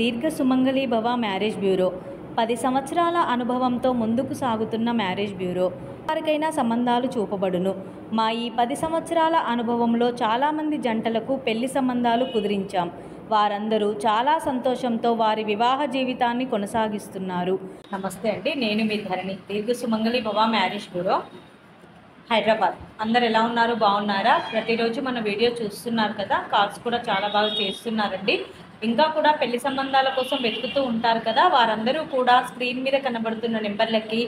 దీర్ఘ సుమంగళి భవ marriage bureau 10 సంవత్సరాల అనుభవంతో ముందుకు సాగుతున్న మ్యారేజ్ బ్యూరో. వారికైనా సంబంధాలు చూపబడును. మా ఈ 10 సంవత్సరాల అనుభవంలో చాలామంది జంటలకు పెళ్లి సంబంధాలు కుదిరించాం. వారందరూ చాలా సంతోషంతో వారి వివాహ జీవితాన్ని కొనసాగిస్తున్నారు. నమస్తే అండి, నేను మీ ధరణి, దీర్ఘ సుమంగళి భవ మ్యారేజ్ బ్యూరో, హైదరాబాద్. అందరు ఎలా ఉన్నారు? బాగున్నారా? ప్రతిరోజు మన వీడియో చూస్తున్నారు కదా, కాల్స్ కూడా చాలా బాగా చేస్తున్నారండి. ఇంకా కూడా పెళ్లి సంబంధాల కోసం వెతుకుతూ ఉంటారు కదా, వారందరూ కూడా స్క్రీన్ మీద కనబడుతున్న నెంబర్లకి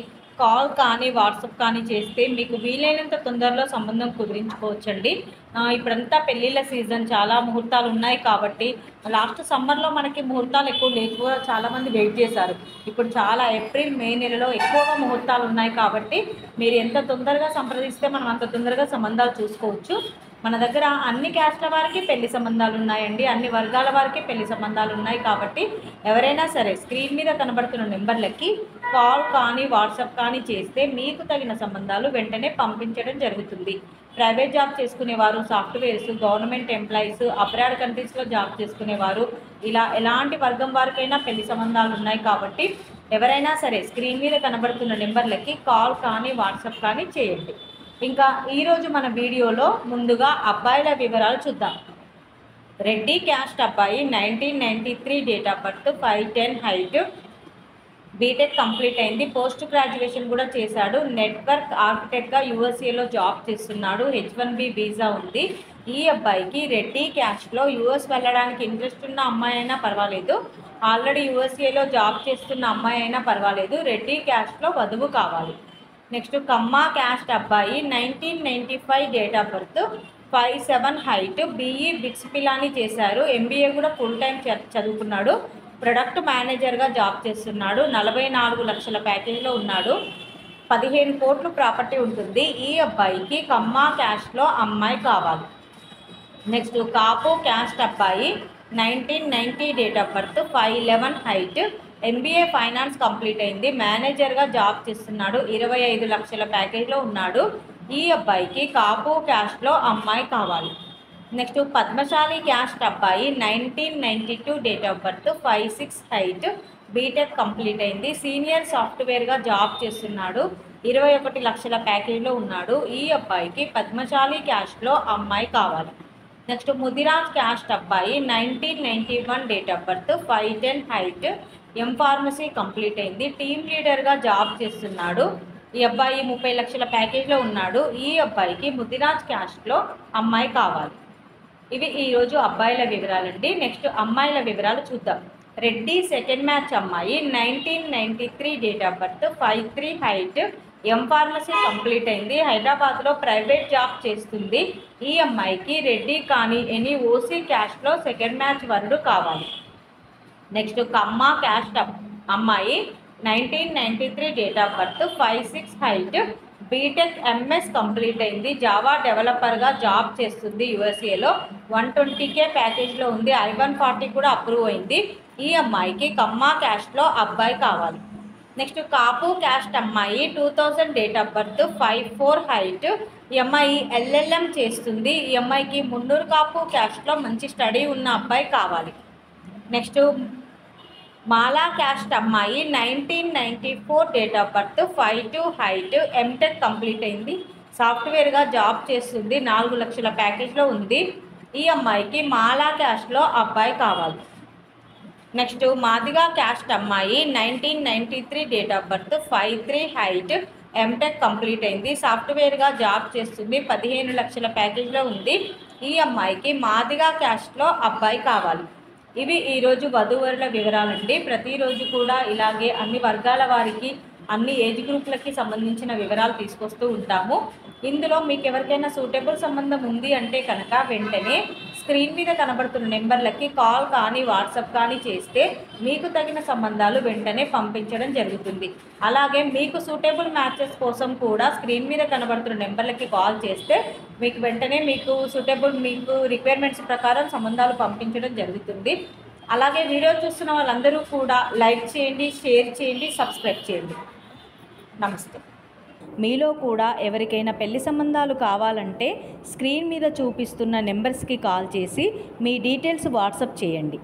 కాల్ కానీ వాట్సాప్ కానీ చేస్తే మీకు వీలైనంత తొందరలో సంబంధం కుదిరించుకోవచ్చండి. ఇప్పుడంతా పెళ్ళిళ్ళ సీజన్, చాలా ముహూర్తాలు ఉన్నాయి కాబట్టి లాస్ట్ సమ్మర్లో మనకి ముహూర్తాలు ఎక్కువ లేకపోతే చాలామంది వెయిట్ చేశారు. ఇప్పుడు చాలా ఏప్రిల్ మే నెలలో ఎక్కువగా ముహూర్తాలు ఉన్నాయి కాబట్టి మీరు ఎంత తొందరగా సంప్రదిస్తే మనం అంత తొందరగా సంబంధాలు చూసుకోవచ్చు. మన దగ్గర అన్ని క్యాస్ట్ల వారికి పెళ్లి సంబంధాలు ఉన్నాయండి, అన్ని వర్గాల వారికి పెళ్లి సంబంధాలు ఉన్నాయి కాబట్టి ఎవరైనా సరే స్క్రీన్ మీద కనబడుతున్న నెంబర్లకి కాల్ కానీ వాట్సాప్ కానీ చేస్తే మీకు తగిన సంబంధాలు వెంటనే పంపించడం జరుగుతుంది. ప్రైవేట్ జాబ్ చేసుకునేవారు, సాఫ్ట్వేర్స్, గవర్నమెంట్ ఎంప్లాయీస్, అబ్రాడ్ కంట్రీస్లో జాబ్ చేసుకునేవారు, ఇలా ఎలాంటి వర్గం వారికైనా పెళ్లి సంబంధాలు ఉన్నాయి కాబట్టి ఎవరైనా సరే స్క్రీన్ మీద కనబడుతున్న నెంబర్లకి కాల్ కానీ వాట్సాప్ కానీ చేయండి. ఇంకా ఈరోజు మన వీడియోలో ముందుగా అబ్బాయిల వివరాలు చూద్దాం. రెడ్డి క్యాస్ట్ అబ్బాయి, 1993 date of birth, 5'10" height, BTech complete అయింది, పోస్ట్ గ్రాడ్యుయేషన్ కూడా చేశాడు, నెట్వర్క్ ఆర్కిటెక్ట్గా యూఎస్ఏలో జాబ్ చేస్తున్నాడు, H1B వీసా ఉంది. ఈ అబ్బాయికి రెడ్డి క్యాస్ట్లో యూఎస్ వెళ్ళడానికి ఇంట్రెస్ట్ ఉన్న అమ్మాయి అయినా పర్వాలేదు, ఆల్రెడీ యూఎస్ఏలో జాబ్ చేస్తున్న అమ్మాయి అయినా పర్వాలేదు, రెడ్డి క్యాస్ట్లో వధువు కావాలి. నెక్స్ట్ కమ్మ క్యాస్ట్ అబ్బాయి, 1995 date of birth, 5'7" height, BE bits Pilani చేశారు, MBA కూడా ఫుల్ టైం చదువుకున్నాడు, ప్రొడక్ట్ మేనేజర్గా జాబ్ చేస్తున్నాడు, 44 లక్షల ప్యాకేజ్లో ఉన్నాడు, 15 కోట్లు ప్రాపర్టీ ఉంటుంది. ఈ అబ్బాయికి కమ్మ క్యాస్ట్లో అమ్మాయి కావాలి. నెక్స్ట్ కాపు క్యాస్ట్ అబ్బాయి, 1990 date of birth, 5'11" height, MBA finance complete అయింది, మేనేజర్గా జాబ్ చేస్తున్నాడు, 25 లక్షల ప్యాకేజ్లో ఉన్నాడు. ఈ అబ్బాయికి కాపు క్యాస్ట్లో అమ్మాయి కావాలి. నెక్స్ట్ పద్మశాలి క్యాస్ట్ అబ్బాయి, 1992 date of birth, 5'6" height, BTech complete అయింది, సీనియర్ సాఫ్ట్వేర్గా జాబ్ చేస్తున్నాడు, 21 లక్షల ప్యాకేజ్లో ఉన్నాడు. ఈ అబ్బాయికి పద్మశాలి క్యాస్ట్లో అమ్మాయి కావాలి. నెక్స్ట్ ముదిరాజ్ క్యాస్ట్ అబ్బాయి, 1991 date of birth, 5'10" height, pharmacy complete అయింది, టీమ్ లీడర్గా జాబ్ చేస్తున్నాడు. ఈ అబ్బాయి 30 లక్షల ప్యాకేజ్లో ఉన్నాడు. ఈ అబ్బాయికి ముదిరాజ్ క్యాస్ట్లో అమ్మాయి కావాలి. ఇవి ఈరోజు అబ్బాయిల వివరాలండి. నెక్స్ట్ అమ్మాయిల వివరాలు చూద్దాం. రెడ్డి సెకండ్ మ్యాచ్ అమ్మాయి, 1993 date of birth, 5'3" height, pharmacy complete అయింది, హైదరాబాద్లో ప్రైవేట్ జాబ్ చేస్తుంది. ఈ అమ్మాయికి రెడ్డి కానీ ఎనీ ఓసీ క్యాస్ట్లో సెకండ్ మ్యాచ్ వరుడు కావాలి. నెక్స్ట్ కమ్మ క్యాస్ట్ అమ్మాయి, 1993 date of birth, 5'6" height, BTech MS complete అయింది, జావా డెవలపర్గా జాబ్ చేస్తుంది యూఎస్ఏలో, 120K ప్యాకేజ్లో ఉంది, I-140 కూడా అప్రూవ్ అయింది. ఈ అమ్మాయికి కమ్మ క్యాస్ట్లో అబ్బాయి కావాలి. నెక్స్ట్ కాపు క్యాస్ట్ అమ్మాయి, 2000 డేట్ ఆఫ్ బర్త్, 5'4" హైట్, ఈ అమ్మాయి LLM చేస్తుంది. ఈ అమ్మాయికి మున్నూరు కాపు క్యాస్ట్లో మంచి స్టడీ ఉన్న అబ్బాయి కావాలి. నెక్స్ట్ మాలా క్యాస్ట్ అమ్మాయి, 1994 date of birth, 5'2" height, MTech complete అయింది, సాఫ్ట్వేర్గా జాబ్ చేస్తుంది, 4 లక్షల ప్యాకేజ్లో ఉంది. ఈ అమ్మాయికి మాలా క్యాస్ట్లో అబ్బాయి కావాలి. నెక్స్ట్ మాదిగా క్యాస్ట్ అమ్మాయి, 1993 date of birth, 5'3" height, MTech complete అయింది, సాఫ్ట్వేర్గా జాబ్ చేస్తుంది, 15 లక్షల ప్యాకేజ్లో ఉంది. ఈ అమ్మాయికి మాదిగా క్యాస్ట్లో అబ్బాయి కావాలి. ఇవి ఈరోజు వధూవరుల వివరాలండి. ప్రతిరోజు కూడా ఇలాగే అన్ని వర్గాల వారికి, అన్ని ఏజ్ గ్రూప్లకి సంబంధించిన వివరాలు తీసుకొస్తూ ఉంటాము. ఇందులో మీకు ఎవరికైనా సూటబుల్ సంబంధం ఉంది అంటే కనుక వెంటనే స్క్రీన్ మీద కనబడుతున్న నెంబర్లకి కాల్ కానీ వాట్సాప్ కానీ చేస్తే మీకు తగిన సంబంధాలు వెంటనే పంపించడం జరుగుతుంది. అలాగే మీకు సూటబుల్ మ్యాచెస్ కోసం కూడా స్క్రీన్ మీద కనబడుతున్న నెంబర్లకి కాల్ చేస్తే మీకు వెంటనే మీకు సూటబుల్, మీకు రిక్వైర్మెంట్స్ ప్రకారం సంబంధాలు పంపించడం జరుగుతుంది. అలాగే వీడియో చూస్తున్న వాళ్ళందరూ కూడా లైక్ చేయండి, షేర్ చేయండి, సబ్స్క్రైబ్ చేయండి. నమస్తే. మీలో కూడా ఎవరికైనా పెళ్లి సంబంధాలు కావాలంటే స్క్రీన్ మీద చూపిస్తున్న నెంబర్స్కి కాల్ చేసి మీ డీటెయిల్స్ వాట్సాప్ చేయండి.